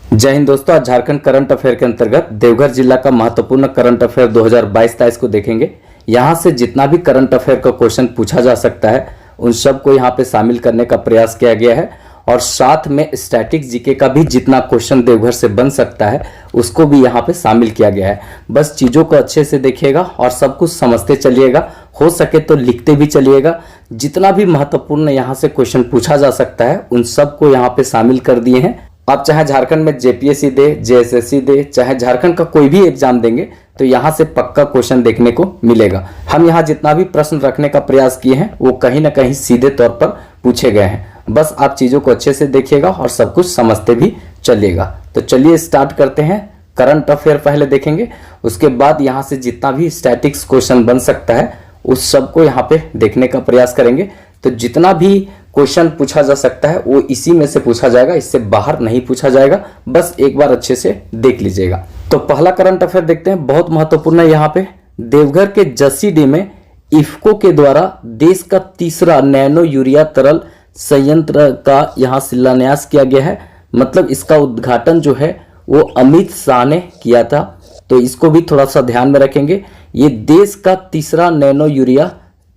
जय हिंद दोस्तों। आज झारखंड करंट अफेयर के अंतर्गत देवघर जिला का महत्वपूर्ण करंट अफेयर 2022-23 को देखेंगे। यहां से जितना भी करंट अफेयर का क्वेश्चन पूछा जा सकता है उन सब को यहां पे शामिल करने का प्रयास किया गया है और साथ में स्टैटिक जीके का भी जितना क्वेश्चन देवघर से बन सकता है उसको भी यहाँ पे शामिल किया गया है। बस चीजों को अच्छे से देखिएगा और सब कुछ समझते चलिएगा, हो सके तो लिखते भी चलिएगा। जितना भी महत्वपूर्ण यहाँ से क्वेश्चन पूछा जा सकता है उन सब को यहाँ पे शामिल कर दिए हैं। आप चाहे झारखंड में जेपीएससी दे, जेएसएससी दे, चाहे झारखंड का कोई भी एग्जाम देंगे तो यहाँ से पक्का क्वेश्चन देखने को मिलेगा। हम यहाँ जितना भी प्रश्न रखने का प्रयास किए हैं वो कहीं ना कहीं सीधे तौर पर पूछे गए हैं। बस आप चीजों को अच्छे से देखिएगा और सब कुछ समझते भी चलिएगा। तो चलिए स्टार्ट करते हैं। करंट अफेयर पहले देखेंगे, उसके बाद यहाँ से जितना भी स्टैटिक्स क्वेश्चन बन सकता है उस सब को यहाँ पे देखने का प्रयास करेंगे। तो जितना भी क्वेश्चन पूछा जा सकता है वो इसी में से पूछा जाएगा, इससे बाहर नहीं पूछा जाएगा। बस एक बार अच्छे से देख लीजिएगा। तो पहला करंट अफेयर देखते हैं, बहुत महत्वपूर्ण है। यहाँ पे देवघर के जसीडीह में इफ्को के द्वारा देश का तीसरा नैनो यूरिया तरल संयंत्र का यहाँ शिलान्यास किया गया है। मतलब इसका उद्घाटन जो है वो अमित शाह ने किया था, तो इसको भी थोड़ा सा ध्यान में रखेंगे। ये देश का तीसरा नैनो यूरिया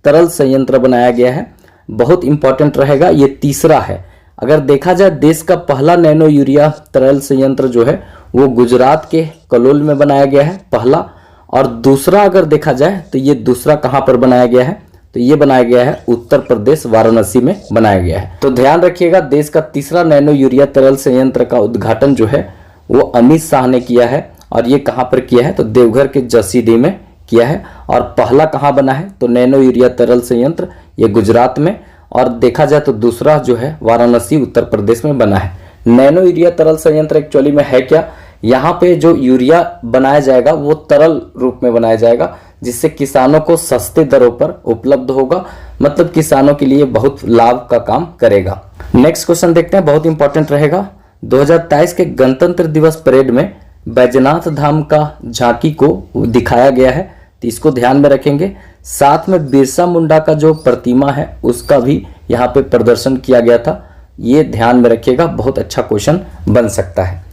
तरल संयंत्र बनाया गया है, बहुत इंपॉर्टेंट रहेगा। ये तीसरा है। अगर देखा जाए देश का पहला नैनो यूरिया तरल संयंत्र जो है वो गुजरात के कलोल में बनाया गया है पहला, और दूसरा अगर देखा जाए तो ये दूसरा कहाँ पर बनाया गया है, तो ये बनाया गया है उत्तर प्रदेश वाराणसी में बनाया गया है। तो ध्यान रखिएगा, देश का तीसरा नैनो यूरिया तरल संयंत्र का उद्घाटन जो है वो अमित शाह ने किया है। और ये कहाँ पर किया है, तो देवघर के जसीडीह में किया है। और पहला कहाँ बना है, तो नैनो यूरिया तरल संयंत्र ये गुजरात में, और देखा जाए तो दूसरा जो है वाराणसी उत्तर प्रदेश में बना है। नैनो यूरिया तरल संयंत्र एक्चुअली में है क्या, यहाँ पे जो यूरिया बनाया जाएगा वो तरल रूप में बनाया जाएगा जिससे किसानों को सस्ते दरों पर उपलब्ध होगा। मतलब किसानों के लिए बहुत लाभ का काम करेगा। नेक्स्ट क्वेश्चन देखते हैं, बहुत इंपॉर्टेंट रहेगा। 2023 के गणतंत्र दिवस परेड में बैजनाथ धाम का झांकी को दिखाया गया है, तो इसको ध्यान में रखेंगे। साथ में बिरसा मुंडा का जो प्रतिमा है उसका भी यहाँ पे प्रदर्शन किया गया था, ये ध्यान में रखिएगा, बहुत अच्छा क्वेश्चन बन सकता है।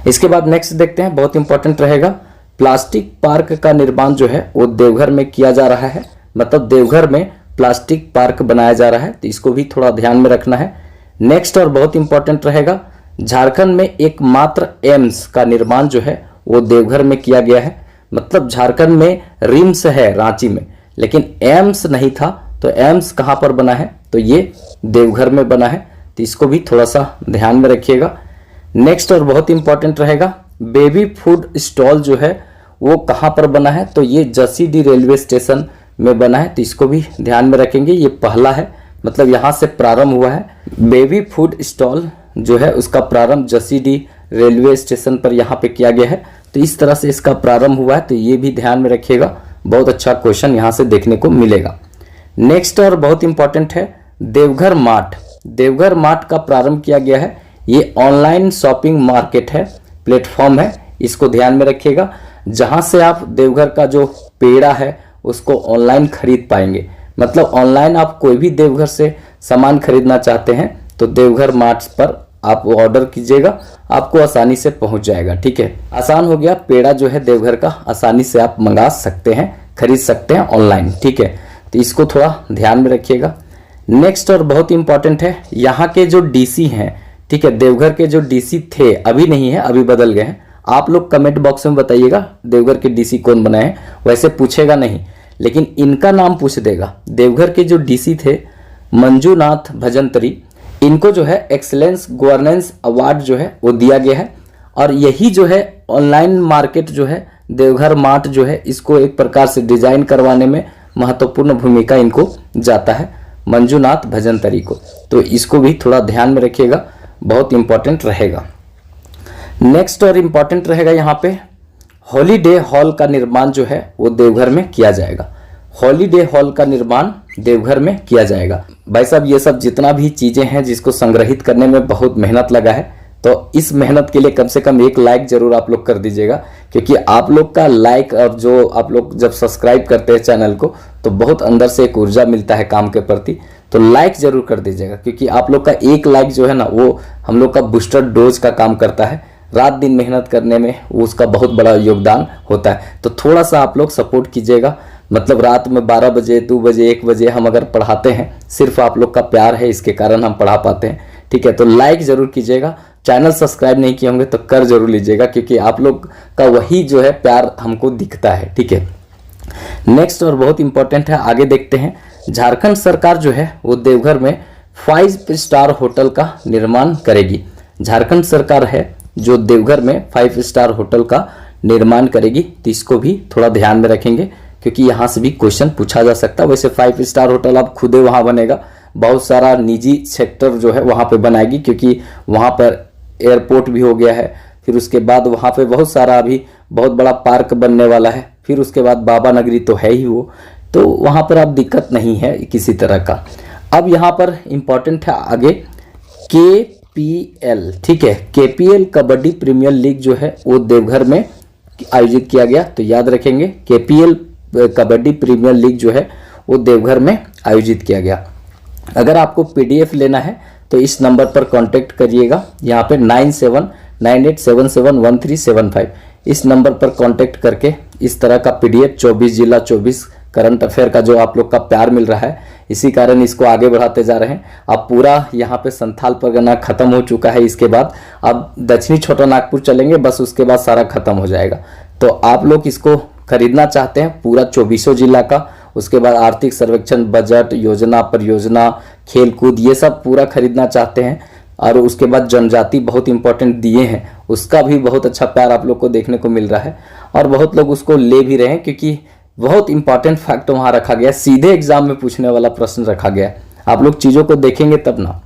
इसके बाद नेक्स्ट देखते हैं, बहुत इंपॉर्टेंट रहेगा। प्लास्टिक पार्क का निर्माण जो है वो देवघर में किया जा रहा है। मतलब देवघर में प्लास्टिक पार्क बनाया जा रहा है, तो इसको भी थोड़ा ध्यान में रखना है। नेक्स्ट और बहुत इंपॉर्टेंट रहेगा, झारखंड में एकमात्र एम्स का निर्माण जो है वो देवघर में किया गया है। मतलब झारखंड में रिम्स है रांची में, लेकिन एम्स नहीं था, तो एम्स कहाँ पर बना है, तो ये देवघर में बना है, तो इसको भी थोड़ा सा ध्यान में रखिएगा। नेक्स्ट और बहुत इंपॉर्टेंट रहेगा, बेबी फूड स्टॉल जो है वो कहाँ पर बना है, तो ये जसीडीह रेलवे स्टेशन में बना है, तो इसको भी ध्यान में रखेंगे। ये पहला है, मतलब यहाँ से प्रारंभ हुआ है। बेबी फूड स्टॉल जो है उसका प्रारंभ जसीडीह रेलवे स्टेशन पर यहाँ पे किया गया है, तो इस तरह से इसका प्रारंभ हुआ है, तो ये भी ध्यान में रखिएगा। बहुत अच्छा क्वेश्चन यहाँ से देखने को मिलेगा। नेक्स्ट और बहुत इंपॉर्टेंट है, देवघर मार्ट। देवघर मार्ट का प्रारंभ किया गया है। ये ऑनलाइन शॉपिंग मार्केट है, प्लेटफॉर्म है, इसको ध्यान में रखिएगा, जहां से आप देवघर का जो पेड़ा है उसको ऑनलाइन खरीद पाएंगे। मतलब ऑनलाइन आप कोई भी देवघर से सामान खरीदना चाहते हैं तो देवघर मार्ट पर आप ऑर्डर कीजिएगा, आपको आसानी से पहुंच जाएगा। ठीक है, आसान हो गया। पेड़ा जो है देवघर का आसानी से आप मंगा सकते हैं, खरीद सकते हैं ऑनलाइन। ठीक है, तो इसको थोड़ा ध्यान में रखिएगा। नेक्स्ट और बहुत इंपॉर्टेंट है, यहाँ के जो डीसी हैं, ठीक है, देवघर के जो डीसी थे, अभी नहीं है, अभी बदल गए हैं। आप लोग कमेंट बॉक्स में बताइएगा देवघर के डीसी कौन बनाए हैं। वैसे पूछेगा नहीं, लेकिन इनका नाम पूछ देगा। देवघर के जो डीसी थे मंजूनाथ भजंत्री, इनको जो है एक्सीलेंस गवर्नेंस अवार्ड जो है वो दिया गया है। और यही जो है ऑनलाइन मार्केट जो है देवघर मार्ट जो है इसको एक प्रकार से डिजाइन करवाने में महत्वपूर्ण भूमिका इनको जाता है, मंजूनाथ भजंत्री को। तो इसको भी थोड़ा ध्यान में रखिएगा, बहुत इंपॉर्टेंट रहेगा। नेक्स्ट और इंपॉर्टेंट रहेगा यहाँ पे, हॉलीडे हॉल का निर्माण जो है वो देवघर में किया जाएगा। हॉलीडे हॉल का निर्माण देवघर में किया जाएगा। भाई साहब, ये सब जितना भी चीजें हैं जिसको संग्रहित करने में बहुत मेहनत लगा है, तो इस मेहनत के लिए कम से कम एक लाइक जरूर आप लोग कर दीजिएगा, क्योंकि आप लोग का लाइक और जो आप लोग जब सब्सक्राइब करते हैं चैनल को तो बहुत अंदर से एक ऊर्जा मिलता है काम के प्रति। तो लाइक जरूर कर दीजिएगा, क्योंकि आप लोग का एक लाइक जो है ना वो हम लोग का बूस्टर डोज का काम करता है। रात दिन मेहनत करने में उसका बहुत बड़ा योगदान होता है। तो थोड़ा सा आप लोग सपोर्ट कीजिएगा, मतलब रात में 12 बजे 2 बजे 1 बजे हम अगर पढ़ाते हैं, सिर्फ आप लोग का प्यार है इसके कारण हम पढ़ा पाते हैं, ठीक है। तो लाइक जरूर कीजिएगा, चैनल सब्सक्राइब नहीं किए होंगे तो कर जरूर लीजिएगा, क्योंकि आप लोग का वही जो है प्यार हमको दिखता है, ठीक है। नेक्स्ट और बहुत इंपॉर्टेंट है, आगे देखते हैं। झारखंड सरकार जो है वो देवघर में 5 स्टार होटल का निर्माण करेगी। झारखंड सरकार है जो देवघर में 5 स्टार होटल का निर्माण करेगी, तो इसको भी थोड़ा ध्यान में रखेंगे, क्योंकि यहाँ से भी क्वेश्चन पूछा जा सकता है। वैसे 5 स्टार होटल आप खुदे वहाँ बनेगा, बहुत सारा निजी सेक्टर जो है वहाँ पे बनाएगी, क्योंकि वहाँ पर एयरपोर्ट भी हो गया है। फिर उसके बाद वहाँ पे बहुत सारा अभी बहुत बड़ा पार्क बनने वाला है। फिर उसके बाद बाबा नगरी तो है ही वो, तो वहाँ पर अब दिक्कत नहीं है किसी तरह का। अब यहाँ पर इम्पॉर्टेंट है आगे KPL, ठीक है। KPL कबड्डी प्रीमियर लीग जो है वो देवघर में आयोजित किया गया, तो याद रखेंगे KPL कबड्डी प्रीमियर लीग जो है वो देवघर में आयोजित किया गया। अगर आपको PDF लेना है तो इस नंबर पर कांटेक्ट करिएगा, यहाँ पे 9798771375 इस नंबर पर कांटेक्ट करके इस तरह का PDF 24 जिला 24 करंट अफेयर का जो आप लोग का प्यार मिल रहा है, इसी कारण इसको आगे बढ़ाते जा रहे हैं। अब पूरा यहाँ पे संथाल परगना खत्म हो चुका है, इसके बाद अब दक्षिणी छोटा नागपुर चलेंगे, बस उसके बाद सारा खत्म हो जाएगा। तो आप लोग इसको खरीदना चाहते हैं पूरा 24 जिला का, उसके बाद आर्थिक सर्वेक्षण, बजट, योजना, परियोजना, खेल कूद, ये सब पूरा खरीदना चाहते हैं। और उसके बाद जनजाति बहुत इंपॉर्टेंट दिए हैं, उसका भी बहुत अच्छा प्यार आप लोग को देखने को मिल रहा है, और बहुत लोग उसको ले भी रहे हैं, क्योंकि बहुत इंपॉर्टेंट फैक्ट वहाँ रखा गया, सीधे एग्जाम में पूछने वाला प्रश्न रखा गया। आप लोग चीज़ों को देखेंगे तब ना।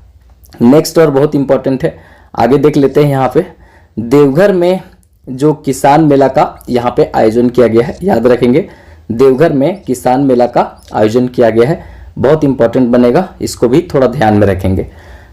नेक्स्ट और बहुत इंपॉर्टेंट है, आगे देख लेते हैं। यहाँ पे देवघर में जो किसान मेला का यहाँ पे आयोजन किया गया है, याद रखेंगे देवघर में किसान मेला का आयोजन किया गया है, बहुत इंपॉर्टेंट बनेगा, इसको भी थोड़ा ध्यान में रखेंगे।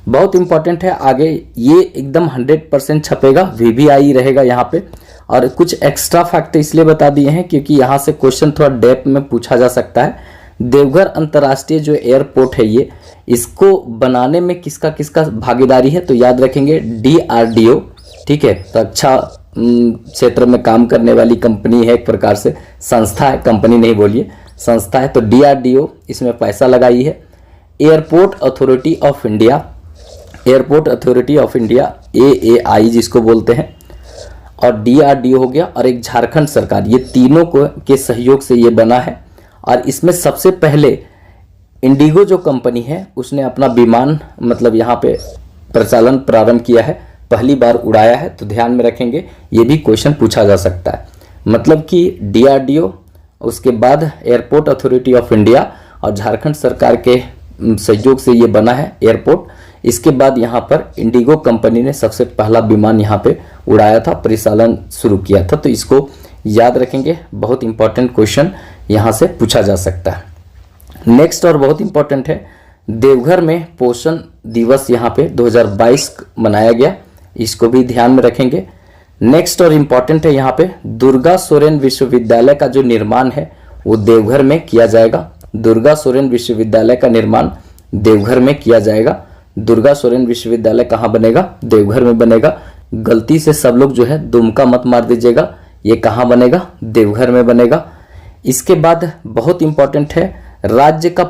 बहुत इंपॉर्टेंट है आगे, ये एकदम 100% छपेगा, VVI रहेगा यहाँ पे। और कुछ एक्स्ट्रा फैक्ट इसलिए बता दिए हैं क्योंकि यहाँ से क्वेश्चन थोड़ा डेप्थ में पूछा जा सकता है। देवघर अंतर्राष्ट्रीय जो एयरपोर्ट है ये, इसको बनाने में किसका किसका भागीदारी है, तो याद रखेंगे DRDO, ठीक है। तो अच्छा क्षेत्र में काम करने वाली कंपनी है, एक प्रकार से संस्था है, कंपनी नहीं बोलिए, संस्था है। तो DRDO इसमें पैसा लगाई है। Airport authority of India, airport authority of India AAI जिसको बोलते हैं, और DRDO हो गया, और एक झारखंड सरकार, ये तीनों को के सहयोग से ये बना है। और इसमें सबसे पहले इंडिगो जो कंपनी है उसने अपना विमान मतलब यहाँ पे प्रचालन प्रारंभ किया है, पहली बार उड़ाया है, तो ध्यान में रखेंगे, ये भी क्वेश्चन पूछा जा सकता है। मतलब कि DRDO, उसके बाद एयरपोर्ट अथॉरिटी ऑफ इंडिया और झारखंड सरकार के सहयोग से ये बना है एयरपोर्ट। इसके बाद यहाँ पर इंडिगो कंपनी ने सबसे पहला विमान यहाँ पे उड़ाया था, परिचालन शुरू किया था, तो इसको याद रखेंगे, बहुत इंपॉर्टेंट क्वेश्चन यहाँ से पूछा जा सकता है। नेक्स्ट और बहुत इंपॉर्टेंट है, देवघर में पोषण दिवस यहाँ पे 2022 मनाया गया, इसको भी ध्यान में रखेंगे। नेक्स्ट और इम्पॉर्टेंट है यहाँ पे, दुर्गा सोरेन विश्वविद्यालय का जो निर्माण है वो देवघर में किया जाएगा। दुर्गा सोरेन विश्वविद्यालय का निर्माण देवघर में किया जाएगा। दुर्गा सोरेन विश्वविद्यालय कहाँ बनेगा, देवघर में बनेगा। गलती से सब लोग जो है दुमका मत मार दीजिएगा, ये कहाँ बनेगा, देवघर में बनेगा। इसके बाद बहुत इंपॉर्टेंट है, राज्य का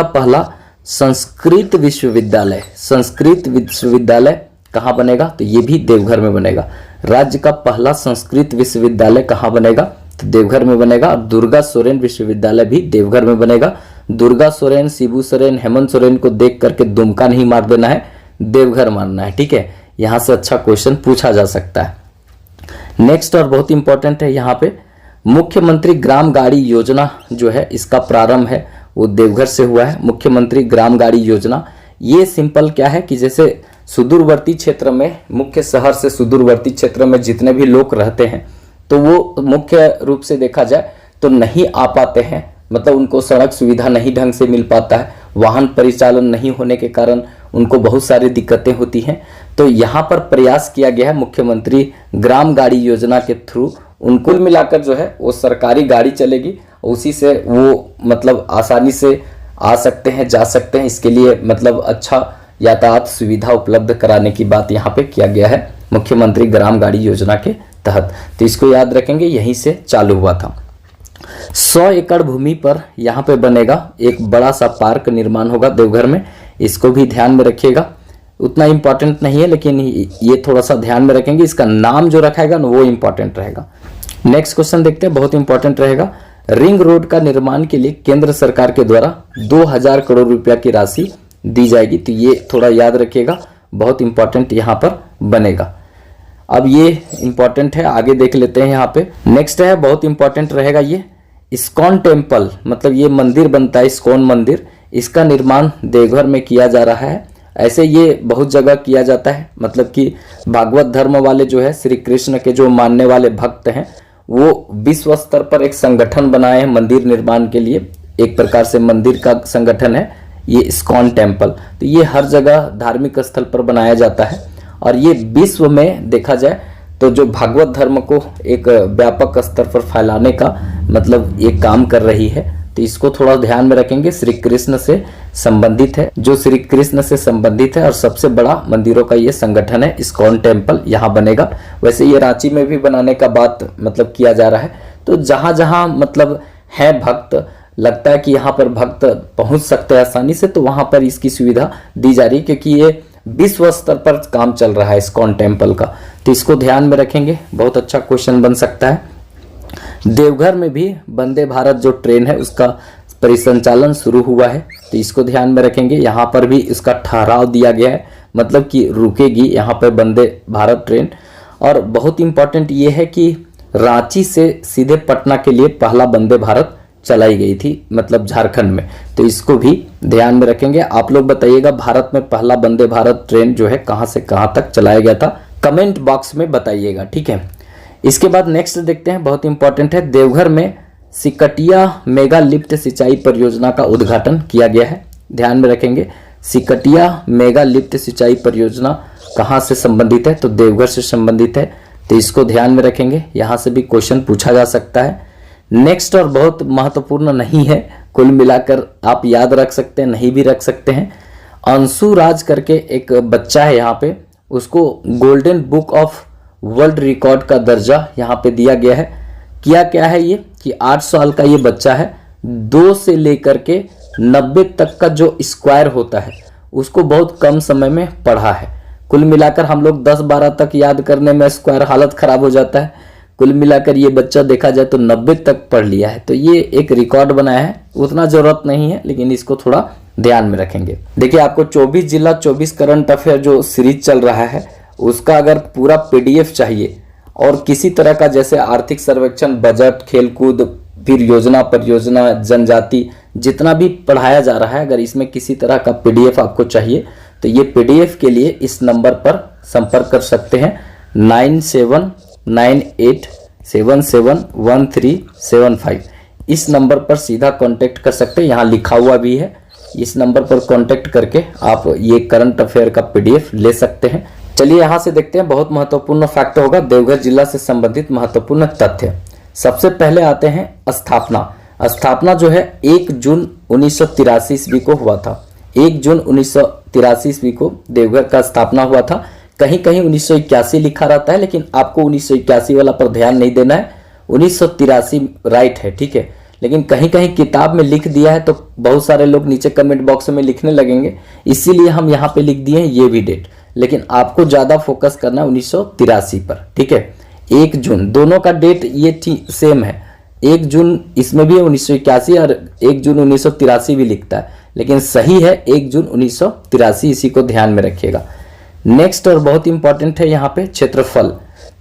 पहला संस्कृत विश्वविद्यालय, संस्कृत विश्वविद्यालय कहाँ बनेगा, तो ये भी देवघर में बनेगा। राज्य का पहला संस्कृत विश्वविद्यालय कहाँ बनेगा, तो देवघर में बनेगा। दुर्गा सोरेन विश्वविद्यालय भी देवघर में बनेगा। दुर्गा सोरेन, शिबू सोरेन, हेमंत सोरेन को देख करके दुमका नहीं मार देना है, देवघर मारना है, ठीक है। यहाँ से अच्छा क्वेश्चन पूछा जा सकता है। नेक्स्ट और बहुत इंपॉर्टेंट है यहाँ पे, मुख्यमंत्री ग्राम गाड़ी योजना जो है इसका प्रारंभ है वो देवघर से हुआ है। मुख्यमंत्री ग्राम गाड़ी योजना, ये सिंपल क्या है कि जैसे सुदूरवर्ती क्षेत्र में, मुख्य शहर से सुदूरवर्ती क्षेत्र में जितने भी लोग रहते हैं, तो वो मुख्य रूप से देखा जाए तो नहीं आ पाते हैं, मतलब उनको सड़क सुविधा नहीं ढंग से मिल पाता है, वाहन परिचालन नहीं होने के कारण उनको बहुत सारी दिक्कतें होती हैं। तो यहाँ पर प्रयास किया गया है मुख्यमंत्री ग्राम गाड़ी योजना के थ्रू, उनको मिलाकर जो है वो सरकारी गाड़ी चलेगी, उसी से वो मतलब आसानी से आ सकते हैं, जा सकते हैं। इसके लिए मतलब अच्छा यातायात सुविधा उपलब्ध कराने की बात यहाँ पे किया गया है मुख्यमंत्री ग्राम गाड़ी योजना के तहत। तो इसको याद रखेंगे, यहीं से चालू हुआ था। 100 एकड़ भूमि पर यहाँ पे बनेगा एक बड़ा सा पार्क निर्माण होगा देवघर में, इसको भी ध्यान में रखिएगा। उतना इंपॉर्टेंट नहीं है लेकिन ये थोड़ा सा ध्यान में रखेंगे, इसका नाम जो रखाएगा ना वो इंपॉर्टेंट रहेगा। नेक्स्ट क्वेश्चन देखते हैं, बहुत इंपॉर्टेंट रहेगा। रिंग रोड का निर्माण के लिए केंद्र सरकार के द्वारा 2000 करोड़ रुपया की राशि दी जाएगी। तो ये थोड़ा याद रखिएगा, बहुत इंपॉर्टेंट यहाँ पर बनेगा। अब ये इंपॉर्टेंट है, आगे देख लेते हैं यहाँ पे। नेक्स्ट है, बहुत इंपॉर्टेंट रहेगा ये इस्कॉन टेम्पल, मतलब ये मंदिर बनता है इस्कॉन मंदिर, इसका निर्माण देवघर में किया जा रहा है। ऐसे ये बहुत जगह किया जाता है, मतलब कि भागवत धर्म वाले जो है श्री कृष्ण के जो मानने वाले भक्त हैं वो विश्व स्तर पर एक संगठन बनाए हैं मंदिर निर्माण के लिए, एक प्रकार से मंदिर का संगठन है ये इस्कॉन टेम्पल। तो ये हर जगह धार्मिक स्थल पर बनाया जाता है और ये विश्व में देखा जाए तो जो भागवत धर्म को एक व्यापक स्तर पर फैलाने का मतलब ये काम कर रही है। तो इसको थोड़ा ध्यान में रखेंगे, श्री कृष्ण से संबंधित है, जो श्री कृष्ण से संबंधित है और सबसे बड़ा मंदिरों का ये संगठन है इस्कॉन टेम्पल, यहाँ बनेगा। वैसे ये रांची में भी बनाने का बात मतलब किया जा रहा है। तो जहां जहां मतलब है भक्त, लगता है कि यहाँ पर भक्त पहुंच सकते हैं आसानी से, तो वहां पर इसकी सुविधा दी जा रही है, क्योंकि ये विश्व स्तर पर काम चल रहा है इस्कॉन टेम्पल का। तो इसको ध्यान में रखेंगे, बहुत अच्छा क्वेश्चन बन सकता है। देवघर में भी वंदे भारत जो ट्रेन है उसका परिसंचालन शुरू हुआ है, तो इसको ध्यान में रखेंगे। यहाँ पर भी इसका ठहराव दिया गया है, मतलब कि रुकेगी यहाँ पर वंदे भारत ट्रेन। और बहुत इंपॉर्टेंट ये है कि रांची से सीधे पटना के लिए पहला वंदे भारत चलाई गई थी, मतलब झारखंड में। तो इसको भी ध्यान में रखेंगे। आप लोग बताइएगा भारत में पहला वंदे भारत ट्रेन जो है कहाँ से कहाँ तक चलाया गया था, कमेंट बॉक्स में बताइएगा, ठीक है। इसके बाद नेक्स्ट देखते हैं, बहुत इंपॉर्टेंट है। देवघर में सिकटिया मेगा लिफ्ट सिंचाई परियोजना का उद्घाटन किया गया है, ध्यान में रखेंगे। सिकटिया मेगा लिफ्ट सिंचाई परियोजना कहाँ से संबंधित है, तो देवघर से संबंधित है। तो इसको ध्यान में रखेंगे, यहाँ से भी क्वेश्चन पूछा जा सकता है। नेक्स्ट और बहुत महत्वपूर्ण नहीं है, कुल मिलाकर आप याद रख सकते हैं, नहीं भी रख सकते हैं। अंशु राज करके एक बच्चा है यहाँ पे, उसको golden book of world record का दर्जा यहाँ पे दिया गया है। किया क्या है ये कि 8 साल का ये बच्चा है, 2 से लेकर के 90 तक का जो स्क्वायर होता है उसको बहुत कम समय में पढ़ा है। कुल मिलाकर हम लोग 10-12 तक याद करने में स्क्वायर हालत खराब हो जाता है, कुल मिलाकर ये बच्चा देखा जाए तो 90 तक पढ़ लिया है। तो ये एक रिकॉर्ड बनाया है, उतना जरूरत नहीं है लेकिन इसको थोड़ा ध्यान में रखेंगे। देखिए आपको 24 जिला 24 करंट अफेयर जो सीरीज चल रहा है उसका अगर पूरा पीडीएफ चाहिए और किसी तरह का जैसे आर्थिक सर्वेक्षण, बजट, खेलकूद, फिर योजना परियोजना, जनजाति, जितना भी पढ़ाया जा रहा है, अगर इसमें किसी तरह का पीडीएफ आपको चाहिए तो ये पीडीएफ के लिए इस नंबर पर संपर्क कर सकते हैं 9798771375। इस नंबर पर सीधा कांटेक्ट कर सकते हैं, यहाँ लिखा हुआ भी है। इस नंबर पर कांटेक्ट करके आप ये करंट अफेयर का पीडीएफ ले सकते हैं। चलिए यहाँ से देखते हैं, बहुत महत्वपूर्ण फैक्ट होगा देवघर जिला से संबंधित महत्वपूर्ण तथ्य। सबसे पहले आते हैं स्थापना। स्थापना जो है 1 जून 1983 ईस्वी को हुआ था। 1 जून 1983 ईस्वी को देवघर का स्थापना हुआ था। कहीं कहीं 1981 लिखा रहता है, लेकिन आपको 1981 वाला पर ध्यान नहीं देना है, 1983 राइट है, ठीक है। लेकिन कहीं कहीं किताब में लिख दिया है तो बहुत सारे लोग नीचे कमेंट बॉक्स में लिखने लगेंगे, इसीलिए हम यहाँ पे लिख दिए हैं ये भी डेट, लेकिन आपको ज्यादा फोकस करना है 1983 पर, ठीक है। 1 जून, दोनों का डेट ये सेम है, 1 जून इसमें भी 1981 और 1 जून 1983 भी लिखता है, लेकिन सही है 1 जून 1983, इसी को ध्यान में रखिएगा। नेक्स्ट और बहुत इंपॉर्टेंट है यहाँ पे क्षेत्रफल।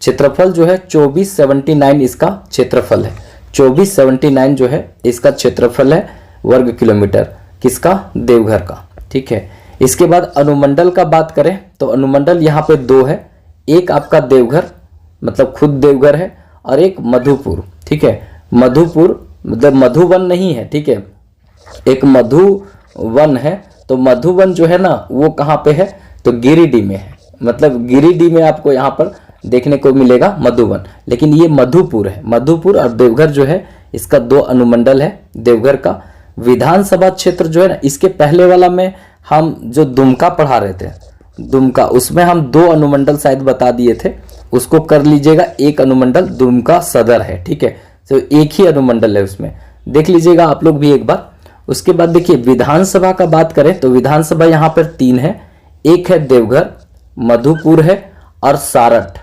क्षेत्रफल जो है 2479 इसका क्षेत्रफल है, 2479 जो है इसका क्षेत्रफल है वर्ग किलोमीटर, किसका, देवघर का, ठीक है। इसके बाद अनुमंडल का बात करें तो अनुमंडल यहाँ पे 2 है, एक आपका देवघर मतलब खुद देवघर है और एक मधुपुर, ठीक है। मधुपुर मतलब मधुवन नहीं है, ठीक है, एक मधुवन है। तो मधुवन जो है ना वो कहाँ पे है, तो गिरिडीह में है, मतलब गिरिडीह में आपको यहाँ पर देखने को मिलेगा मधुवन, लेकिन ये मधुपुर है। मधुपुर और देवघर जो है इसका 2 अनुमंडल है देवघर का। विधानसभा क्षेत्र जो है ना, इसके पहले वाला में हम जो दुमका पढ़ा रहे थे, दुमका, उसमें हम 2 अनुमंडल शायद बता दिए थे, उसको कर लीजिएगा। एक अनुमंडल दुमका सदर है, ठीक है, तो एक ही अनुमंडल है, उसमें देख लीजिएगा आप लोग भी एक बार। उसके बाद देखिए विधानसभा का बात करें तो विधानसभा यहाँ पर 3 है, एक है देवघर, मधुपुर है और सारठ।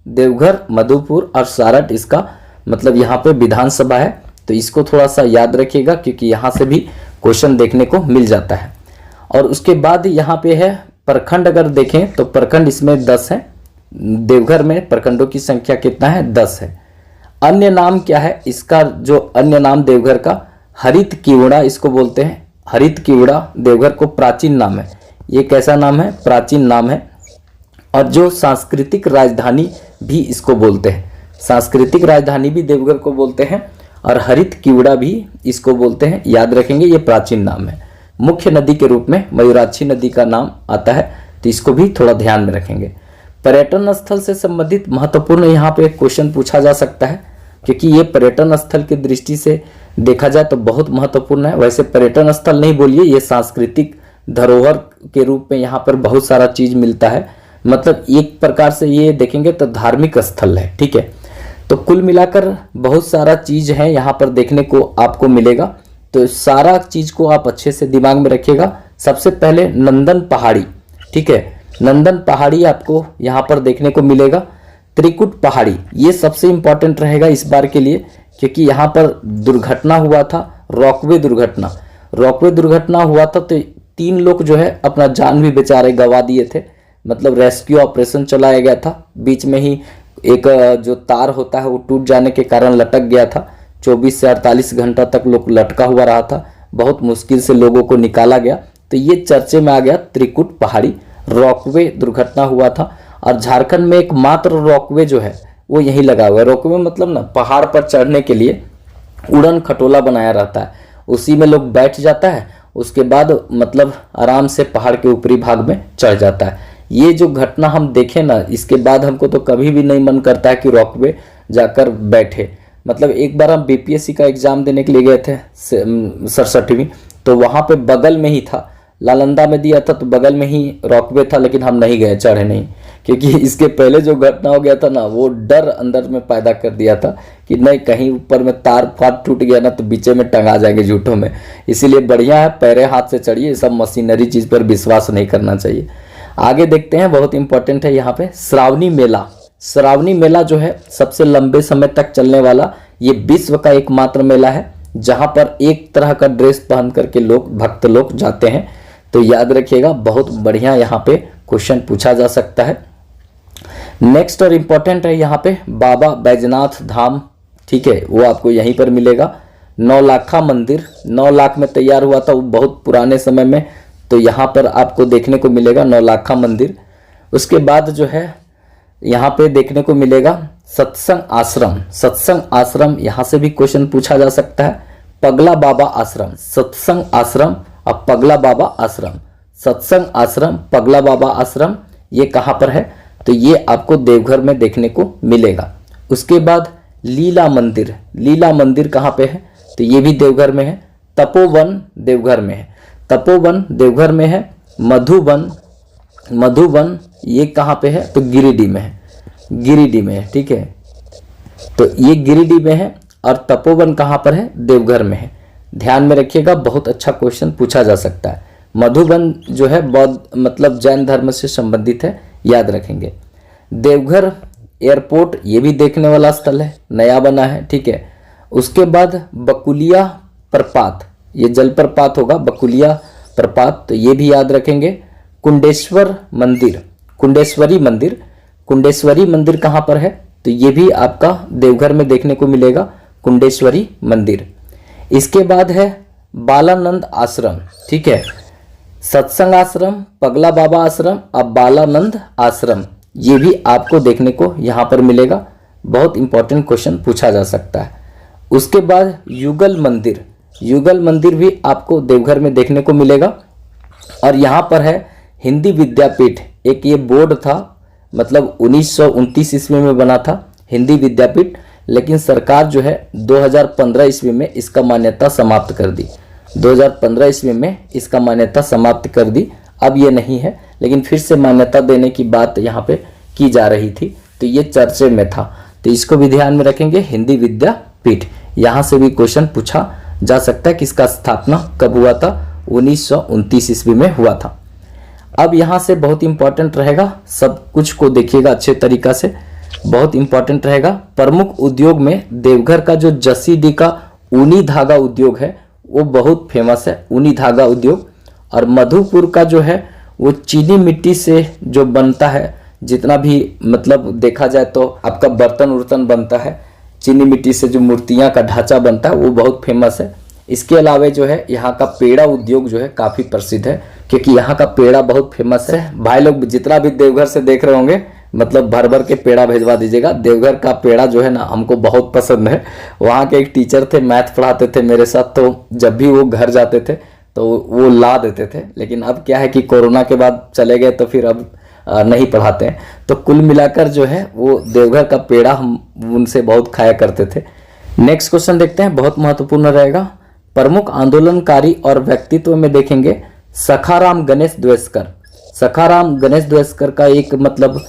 देवघर, मधुपुर और सारठ इसका मतलब यहाँ पे विधानसभा है, तो इसको थोड़ा सा याद रखिएगा क्योंकि यहाँ से भी क्वेश्चन देखने को मिल जाता है। और उसके बाद यहाँ पे है प्रखंड, अगर देखें तो प्रखंड इसमें 10 है, देवघर में प्रखंडों की संख्या कितना है, 10 है। अन्य नाम क्या है इसका, जो अन्य नाम देवघर का हरित कीवड़ा इसको बोलते हैं। हरित कीवड़ा देवघर को प्राचीन नाम है, ये कैसा नाम है, प्राचीन नाम है। और जो सांस्कृतिक राजधानी भी इसको बोलते हैं, सांस्कृतिक राजधानी भी देवघर को बोलते हैं और हरित कीवड़ा भी इसको बोलते हैं, याद रखेंगे, ये प्राचीन नाम है। मुख्य नदी के रूप में मयूराक्षी नदी का नाम आता है, तो इसको भी थोड़ा ध्यान में रखेंगे। पर्यटन स्थल से संबंधित महत्वपूर्ण यहाँ पे क्वेश्चन पूछा जा सकता है, क्योंकि ये पर्यटन स्थल की दृष्टि से देखा जाए तो बहुत महत्वपूर्ण है। वैसे पर्यटन स्थल नहीं बोलिए, ये सांस्कृतिक धरोहर के रूप में यहाँ पर बहुत सारा चीज मिलता है, मतलब एक प्रकार से ये देखेंगे तो धार्मिक स्थल है, ठीक है। तो कुल मिलाकर बहुत सारा चीज है यहाँ पर देखने को आपको मिलेगा, तो सारा चीज को आप अच्छे से दिमाग में रखिएगा। सबसे पहले नंदन पहाड़ी, ठीक है, नंदन पहाड़ी आपको यहाँ पर देखने को मिलेगा। त्रिकुट पहाड़ी ये सबसे इंपॉर्टेंट रहेगा इस बार के लिए, क्योंकि यहाँ पर दुर्घटना हुआ था, रॉकवे दुर्घटना, रॉकवे दुर्घटना हुआ था, तो 3 लोग जो है अपना जान भी बेचारे गंवा दिए थे, मतलब रेस्क्यू ऑपरेशन चलाया गया था। बीच में ही एक जो तार होता है वो टूट जाने के कारण लटक गया था, 24 से 48 घंटा तक लोग लटका हुआ रहा था, बहुत मुश्किल से लोगों को निकाला गया। तो ये चर्चे में आ गया त्रिकुट पहाड़ी, रॉकवे दुर्घटना हुआ था। और झारखंड में एकमात्र रॉकवे जो है वो यहीं लगा हुआ है। रॉकवे मतलब ना पहाड़ पर चढ़ने के लिए उड़न खटोला बनाया रहता है, उसी में लोग बैठ जाता है, उसके बाद मतलब आराम से पहाड़ के ऊपरी भाग में चढ़ जाता है। ये जो घटना हम देखें ना, इसके बाद हमको तो कभी भी नहीं मन करता है कि रॉकवे जाकर बैठे। मतलब एक बार हम बीपीएससी का एग्जाम देने के लिए गए थे 67वीं, तो वहाँ पे बगल में ही था, नालंदा में दिया था तो बगल में ही रॉकवे था, लेकिन हम नहीं गए, चढ़े नहीं, क्योंकि इसके पहले जो घटना हो गया था ना, वो डर अंदर में पैदा कर दिया था कि नहीं कहीं ऊपर में तार फार टूट गया ना तो बीचे में टंगा जाएंगे झूठों में। इसीलिए बढ़िया है पैरे हाथ से चढ़िए, सब मशीनरी चीज पर विश्वास नहीं करना चाहिए। आगे देखते हैं, बहुत इंपॉर्टेंट है यहाँ पे श्रावणी मेला। श्रावणी मेला जो है सबसे लंबे समय तक चलने वाला ये विश्व का एकमात्र मेला है, जहां पर एक तरह का ड्रेस पहन करके लोग, भक्त लोग जाते हैं। तो याद रखिएगा, बहुत बढ़िया यहाँ पे क्वेश्चन पूछा जा सकता है। नेक्स्ट और इम्पोर्टेंट है यहाँ पे बाबा बैजनाथ धाम, ठीक है, वो आपको यहीं पर मिलेगा। नौलाखा मंदिर 9 लाख में तैयार हुआ था, वो बहुत पुराने समय में, तो यहाँ पर आपको देखने को मिलेगा नौलाखा मंदिर। उसके बाद जो है यहाँ पे देखने को मिलेगा सत्संग आश्रम। सत्संग आश्रम यहाँ से भी क्वेश्चन पूछा जा सकता है। पगला बाबा आश्रम, सत्संग आश्रम और पगला बाबा आश्रम, सत्संग आश्रम, पगला बाबा आश्रम, ये कहाँ पर है, तो ये आपको देवघर में देखने को मिलेगा। उसके बाद लीला मंदिर, लीला मंदिर कहाँ पे है, तो ये भी देवघर में है। तपोवन देवघर में है, तपोवन देवघर में है। मधुबन, मधुबन ये कहाँ पे है, तो गिरिडीह में है, गिरिडीह में है, ठीक है, तो ये गिरिडीह में है। और तपोवन कहाँ पर है, देवघर में है। ध्यान में रखिएगा, बहुत अच्छा क्वेश्चन पूछा जा सकता है। मधुबन जो है बौद्ध मतलब जैन धर्म से संबंधित है, याद रखेंगे। देवघर एयरपोर्ट ये भी देखने वाला स्थल है, नया बना है, ठीक है। उसके बाद बकुलिया प्रपात, ये जलप्रपात होगा, बकुलिया प्रपात, तो ये भी याद रखेंगे। कुंडेश्वर मंदिर, कुंडेश्वरी मंदिर, कुंडेश्वरी मंदिर कहाँ पर है, तो ये भी आपका देवघर में देखने को मिलेगा, कुंडेश्वरी मंदिर। इसके बाद है बालानंद आश्रम, ठीक है, सत्संग आश्रम, पगला बाबा आश्रम और बालानंद आश्रम, ये भी आपको देखने को यहाँ पर मिलेगा। बहुत इंपॉर्टेंट क्वेश्चन पूछा जा सकता है। उसके बाद युगल मंदिर, युगल मंदिर भी आपको देवघर में देखने को मिलेगा। और यहाँ पर है हिंदी विद्यापीठ, एक ये बोर्ड था, मतलब 1929 ईस्वी में बना था हिंदी विद्यापीठ, लेकिन सरकार जो है 2015 ईस्वी में इसका मान्यता समाप्त कर दी। 2015 ईस्वी में इसका मान्यता समाप्त कर दी, अब ये नहीं है, लेकिन फिर से मान्यता देने की बात यहाँ पे की जा रही थी, तो ये चर्चे में था, तो इसको भी ध्यान में रखेंगे। हिंदी विद्यापीठ, यहाँ से भी क्वेश्चन पूछा जा सकता है कि इसका स्थापना कब हुआ था, 1929 ईस्वी में हुआ था। अब यहाँ से बहुत इंपॉर्टेंट रहेगा, सब कुछ को देखिएगा अच्छे तरीका से, बहुत इंपॉर्टेंट रहेगा। प्रमुख उद्योग में देवघर का जो जसीडीह का ऊनी धागा उद्योग है वो बहुत फेमस है, ऊनी धागा उद्योग। और मधुपुर का जो है वो चीनी मिट्टी से जो बनता है, जितना भी मतलब देखा जाए तो आपका बर्तन उर्तन बनता है, चीनी मिट्टी से जो मूर्तियां का ढांचा बनता है वो बहुत फेमस है। इसके अलावा जो है यहाँ का पेड़ा उद्योग जो है काफ़ी प्रसिद्ध है, क्योंकि यहाँ का पेड़ा बहुत फेमस है। भाई लोग जितना भी देवघर से देख रहे होंगे, मतलब भर भर के पेड़ा भेजवा दीजिएगा। देवघर का पेड़ा जो है ना हमको बहुत पसंद है। वहाँ के एक टीचर थे, मैथ पढ़ाते थे मेरे साथ, तो जब भी वो घर जाते थे तो वो ला देते थे, लेकिन अब क्या है कि कोरोना के बाद चले गए तो फिर अब नहीं पढ़ाते हैं। तो कुल मिलाकर जो है वो देवघर का पेड़ा हम उनसे बहुत खाया करते थे। नेक्स्ट क्वेश्चन देखते हैं, बहुत महत्वपूर्ण रहेगा। प्रमुख आंदोलनकारी और व्यक्तित्व में देखेंगे सखाराम गणेश द्वेषकर। सखाराम गणेश द्वेषकर का एक मतलब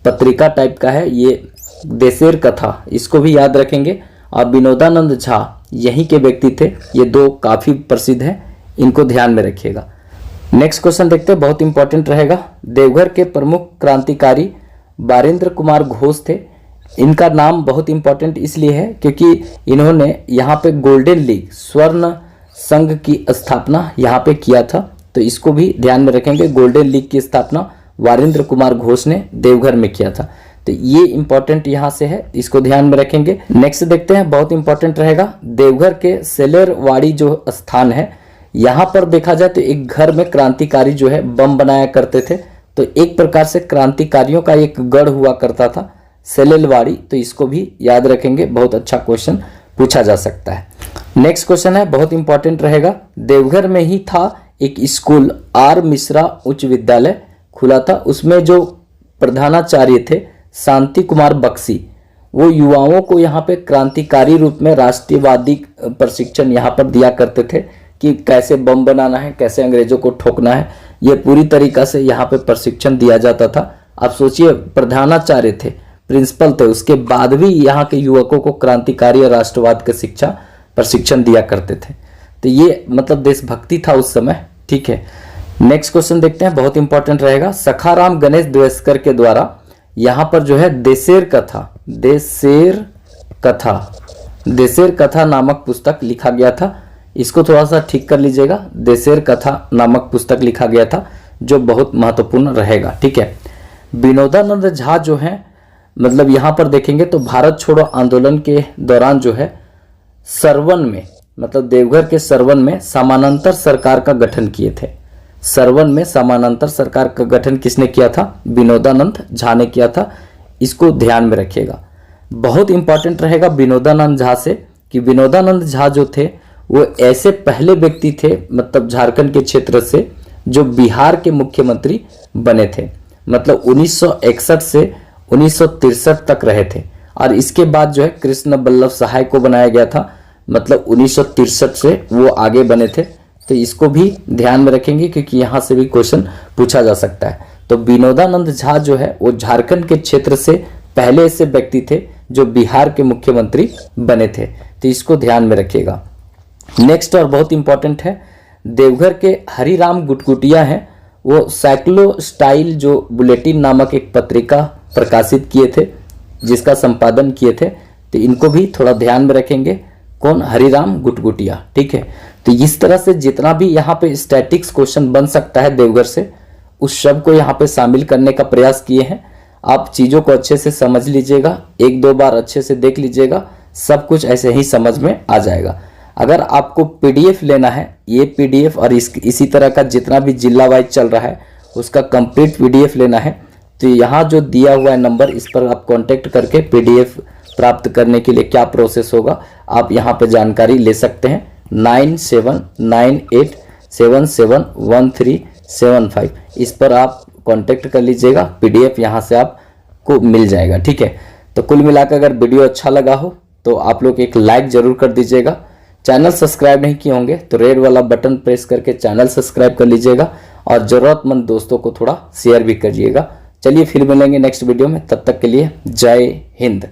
पत्रिका टाइप का है ये देशेर कथा, इसको भी याद रखेंगे। और विनोदानंद झा यहीं के व्यक्ति थे, ये दो काफ़ी प्रसिद्ध हैं, इनको ध्यान में रखिएगा। नेक्स्ट क्वेश्चन देखते हैं, बहुत इंपॉर्टेंट रहेगा। देवघर के प्रमुख क्रांतिकारी बारेंद्र कुमार घोष थे। इनका नाम बहुत इंपॉर्टेंट इसलिए है क्योंकि इन्होंने यहाँ पे गोल्डन लीग स्वर्ण संघ की स्थापना यहाँ पे किया था, तो इसको भी ध्यान में रखेंगे। गोल्डन लीग की स्थापना बारेंद्र कुमार घोष ने देवघर में किया था, तो ये इंपॉर्टेंट यहाँ से है, इसको ध्यान में रखेंगे। नेक्स्ट देखते हैं, बहुत इंपॉर्टेंट रहेगा। देवघर के सेलेरवाड़ी जो स्थान है, यहाँ पर देखा जाए तो एक घर में क्रांतिकारी जो है बम बनाया करते थे, तो एक प्रकार से क्रांतिकारियों का एक गढ़ हुआ करता था सेलेलवाड़ी, तो इसको भी याद रखेंगे, बहुत अच्छा क्वेश्चन पूछा जा सकता है। नेक्स्ट क्वेश्चन है, बहुत इंपॉर्टेंट रहेगा। देवघर में ही था एक स्कूल, आर मिश्रा उच्च विद्यालय खुला था, उसमें जो प्रधानाचार्य थे शांति कुमार बख्शी, वो युवाओं को यहाँ पे क्रांतिकारी रूप में राष्ट्रवादी प्रशिक्षण यहाँ पर दिया करते थे कि कैसे बम बनाना है, कैसे अंग्रेजों को ठोकना है, ये पूरी तरीका से यहाँ पे प्रशिक्षण दिया जाता था। आप सोचिए, प्रधानाचार्य थे, प्रिंसिपल थे, उसके बाद भी यहाँ के युवकों को क्रांतिकारी और राष्ट्रवाद की शिक्षा प्रशिक्षण दिया करते थे, तो ये मतलब देशभक्ति था उस समय। ठीक है, नेक्स्ट क्वेश्चन देखते हैं, बहुत इंपॉर्टेंट रहेगा। सखाराम गणेश द्वेषकर के द्वारा यहाँ पर जो है देशेर कथा नामक पुस्तक लिखा गया था, इसको थोड़ा सा ठीक कर लीजिएगा। देशेर कथा नामक पुस्तक लिखा गया था जो बहुत महत्वपूर्ण रहेगा। ठीक है, विनोदानंद झा जो है मतलब यहाँ पर देखेंगे तो भारत छोड़ो आंदोलन के दौरान जो है सरवन में, मतलब देवघर के सरवन में समानांतर सरकार का गठन किए थे। सरवन में समानांतर सरकार का गठन किसने किया था? विनोदानंद झा ने किया था, इसको ध्यान में रखिएगा। बहुत इंपॉर्टेंट रहेगा विनोदानंद झा से कि विनोदानंद झा जो थे वो ऐसे पहले व्यक्ति थे मतलब झारखंड के क्षेत्र से जो बिहार के मुख्यमंत्री बने थे, मतलब 1961 से 1963 तक रहे थे। और इसके बाद जो है कृष्ण वल्लभ सहाय को बनाया गया था, मतलब 1963 से वो आगे बने थे, तो इसको भी ध्यान में रखेंगे क्योंकि यहाँ से भी क्वेश्चन पूछा जा सकता है। तो विनोदानंद झा जो है वो झारखंड के क्षेत्र से पहले ऐसे व्यक्ति थे जो बिहार के मुख्यमंत्री बने थे, तो इसको ध्यान में रखिएगा। नेक्स्ट और बहुत इंपॉर्टेंट है, देवघर के हरिराम गुटगुटिया हैं, वो साइक्लो स्टाइल जो बुलेटिन नामक एक पत्रिका प्रकाशित किए थे जिसका संपादन किए थे, तो इनको भी थोड़ा ध्यान में रखेंगे। कौन? हरिराम गुटगुटिया। ठीक है, तो इस तरह से जितना भी यहाँ पे स्टैटिक्स क्वेश्चन बन सकता है देवघर से, उस शब्द को यहाँ पे शामिल करने का प्रयास किए हैं। आप चीज़ों को अच्छे से समझ लीजिएगा, एक दो बार अच्छे से देख लीजिएगा, सब कुछ ऐसे ही समझ में आ जाएगा। अगर आपको पीडीएफ लेना है, ये पीडीएफ और इसी तरह का जितना भी जिला वाइज चल रहा है उसका कंप्लीट पीडीएफ लेना है, तो यहाँ जो दिया हुआ है नंबर, इस पर आप कांटेक्ट करके पीडीएफ प्राप्त करने के लिए क्या प्रोसेस होगा आप यहाँ पे जानकारी ले सकते हैं। 9798771375 इस पर आप कांटेक्ट कर लीजिएगा, पीडीएफ यहाँ से आपको मिल जाएगा। ठीक है, तो कुल मिलाकर अगर वीडियो अच्छा लगा हो तो आप लोग एक लाइक जरूर कर दीजिएगा, चैनल सब्सक्राइब नहीं किए होंगे तो रेड वाला बटन प्रेस करके चैनल सब्सक्राइब कर लीजिएगा और ज़रूरतमंद दोस्तों को थोड़ा शेयर भी करिएगा। चलिए फिर मिलेंगे नेक्स्ट वीडियो में, तब तक के लिए जय हिंद।